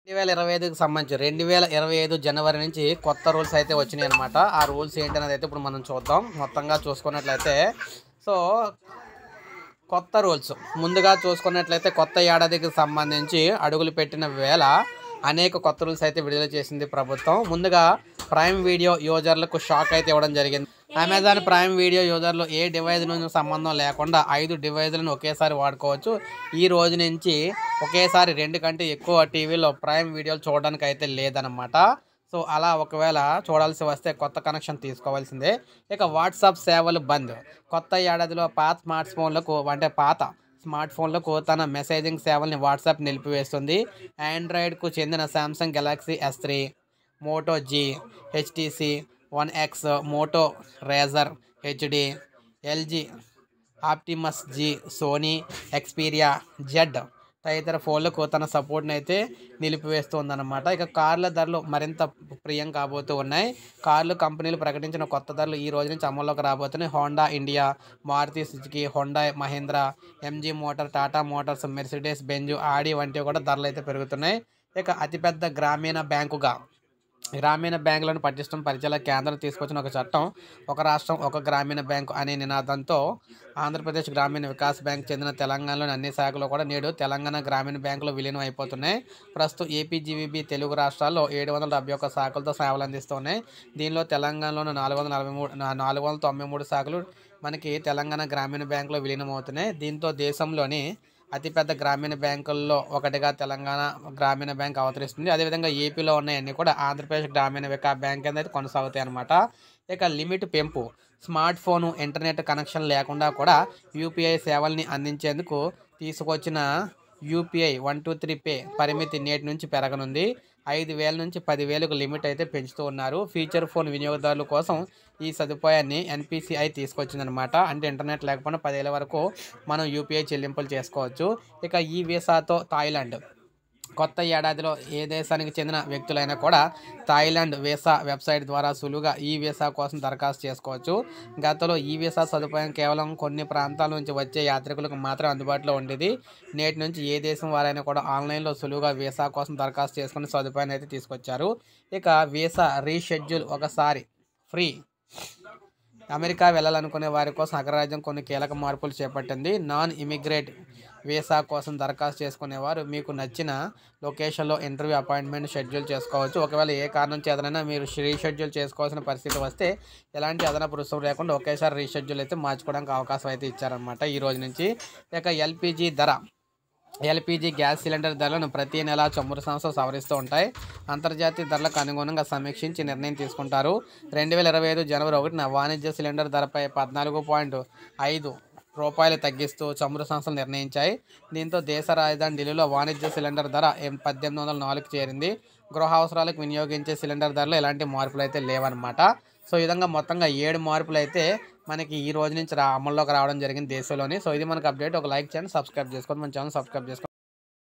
2025కి సంబంధించి 2025 జనవరి నుంచి కొత్త రూల్స్ అయితే వచ్చినాయి అనమాట. ఆ రూల్స్ ఏంటనేది అయితే ఇప్పుడు మనం చూద్దాం. మొత్తంగా చూసుకున్నట్లయితే సో కొత్త రూల్స్ ముందుగా చూసుకున్నట్లయితే కొత్త ఏడాదికి సంబంధించి అడుగులు పెట్టిన వేళ అనేక కొత్త రూల్స్ అయితే విడుదల చేసింది ప్రభుత్వం. ముందుగా ప్రైమ్ వీడియో యూజర్లకు షాక్ అయితే ఇవ్వడం జరిగింది. అమెజాన్ ప్రైమ్ వీడియో యూజర్లు ఏ డివైస్ నుంచి సంబంధం లేకుండా 5 డివైజులను ఒకేసారి వాడుకోవచ్చు. ఈ రోజు నుంచి ఒకేసారి 2 కంటే ఎక్కువ టీవీలో ప్రైమ్ వీడియోలు చూడడానికి అయితే లేదనమాట. సో అలా ఒకవేళ చూడాల్సి వస్తే కొత్త కనెక్షన్ తీసుకోవాల్సిందే. ఇక వాట్సాప్ సేవలు బంద్. కొత్త ఏడాదిలో పాత స్మార్ట్ ఫోన్లకు తన మెసేజింగ్ సేవల్ని వాట్సాప్ నిలిపివేస్తుంది. ఆండ్రాయిడ్కు చెందిన Samsung Galaxy S3, Moto G, HTC One X, Moto Razr HD, LG Optimus G, Sony Xperia Z తదితర ఫోన్లకు తన సపోర్ట్ని అయితే నిలిపివేస్తుందన్నమాట. ఇక కార్ల ధరలు మరింత ప్రియం కాబోతూ ఉన్నాయి. కార్లు కంపెనీలు ప్రకటించిన కొత్త ధరలు ఈ రోజు నుంచి అమల్లోకి రాబోతున్నాయి. Honda India, Maruti Suzuki, Hyundai, Mahindra, MG Motor, Tata Motors, Mercedes Benz, Audi వంటివి కూడా ధరలు అయితే పెరుగుతున్నాయి. ఇక అతిపెద్ద గ్రామీణ బ్యాంకులను పటిష్టం పరిచేలా కేంద్రం తీసుకొచ్చిన ఒక చట్టం ఒక రాష్ట్రం ఒక గ్రామీణ బ్యాంకు అనే నినాదంతో ఆంధ్రప్రదేశ్ గ్రామీణ వికాస్ బ్యాంక్ చెందిన తెలంగాణలోని అన్ని శాఖలు కూడా నేడు తెలంగాణ గ్రామీణ బ్యాంకులో విలీనం అయిపోతున్నాయి. ప్రస్తుతం ఏపీజీవీబీ తెలుగు రాష్ట్రాల్లో 771 శాఖలతో సేవలు అందిస్తున్నాయి. దీనిలో తెలంగాణలోని 493 శాఖలు మనకి తెలంగాణ గ్రామీణ బ్యాంకులో విలీనం అవుతున్నాయి. దీంతో దేశంలోని అతిపెద్ద గ్రామీణ బ్యాంకుల్లో ఒకటిగా తెలంగాణ గ్రామీణ బ్యాంక్ అవతరిస్తుంది. అదేవిధంగా ఏపీలో ఉన్నాయన్నీ కూడా ఆంధ్రప్రదేశ్ గ్రామీణ వికాస్ బ్యాంక్ అనేది కొనసాగుతాయి అన్నమాట. ఇక లిమిట్ పెంపు. స్మార్ట్ ఫోను ఇంటర్నెట్ కనెక్షన్ లేకుండా కూడా యూపీఐ సేవల్ని అందించేందుకు తీసుకొచ్చిన యూపీఐ 123 పే పరిమితి నేటి నుంచి పెరగనుంది. 5,000 నుంచి 10,000కు లిమిట్ అయితే పెంచుతూ ఉన్నారు. ఫీచర్ ఫోన్ వినియోగదారుల కోసం ఈ సదుపాయాన్ని NPCI తీసుకొచ్చిందనమాట. అంటే ఇంటర్నెట్ లేకపోయినా 10,000 వరకు మనం యూపీఐ చెల్లింపులు చేసుకోవచ్చు. ఇక ఈ వీసాతో థాయిలాండ్. కొత్త ఏడాదిలో ఏ దేశానికి చెందిన వ్యక్తులైనా కూడా థాయిలాండ్ వీసా వెబ్సైట్ ద్వారా సులువుగా ఈ వీసా కోసం దరఖాస్తు చేసుకోవచ్చు. గతంలో ఈ వీసా సదుపాయం కేవలం కొన్ని ప్రాంతాల నుంచి వచ్చే యాత్రికులకు మాత్రం అందుబాటులో ఉండేది. నేటి నుంచి ఏ దేశం వారైనా కూడా ఆన్లైన్లో సులువుగా వీసా కోసం దరఖాస్తు చేసుకునే సదుపాయాన్ని అయితే తీసుకొచ్చారు. ఇక వీసా రీషెడ్యూల్ ఒకసారి ఫ్రీ. అమెరికా వెళ్ళాలనుకునే వారి కోసం అగ్రరాజ్యం కొన్ని కీలక మార్పులు చేపట్టింది. నాన్ ఇమిగ్రేట్ వీసా కోసం దరఖాస్తు చేసుకునేవారు మీకు నచ్చిన లొకేషన్లో ఇంటర్వ్యూ అపాయింట్మెంట్ షెడ్యూల్ చేసుకోవచ్చు. ఒకవేళ ఏ కారణం చేతనైనా మీరు రీషెడ్యూల్ చేసుకోవాల్సిన పరిస్థితి వస్తే ఎలాంటి అదనపు రుసుము లేకుండా ఒకేసారి రీషెడ్యూల్ అయితే మార్చుకోవడానికి అవకాశం అయితే ఇచ్చారనమాట ఈ రోజు నుంచి. ఇక ఎల్పిజి గ్యాస్ సిలిండర్ ధరలను ప్రతి నెల చమురు సంస్థలు సవరిస్తూ ఉంటాయి. అంతర్జాతీయ ధరలకు అనుగుణంగా సమీక్షించి నిర్ణయం తీసుకుంటారు. 2025 జనవరి 1న వాణిజ్య సిలిండర్ ధరపై 14.5 రూపాయలు తగ్గిస్తూ చమురు సంస్థలు నిర్ణయించాయి. దీంతో దేశ రాజధాని ఢిల్లీలో వాణిజ్య సిలిండర్ ధర 1804కి చేరింది. గృహ అవసరాలకు వినియోగించే సిలిండర్ ధరలో ఎలాంటి మార్పులు అయితే లేవన్నమాట. సో ఈ విధంగా మొత్తంగా 7 మార్పులు అయితే మనకి ఈ రోజు నుంచి అమల్లోకి రావడం జరిగింది దేశంలోని. సో ఇది మనకు అప్డేట్. ఒక లైక్ చేయండి, సబ్స్క్రైబ్ చేసుకోండి, మన ఛానల్ సబ్స్క్రైబ్ చేసుకోండి.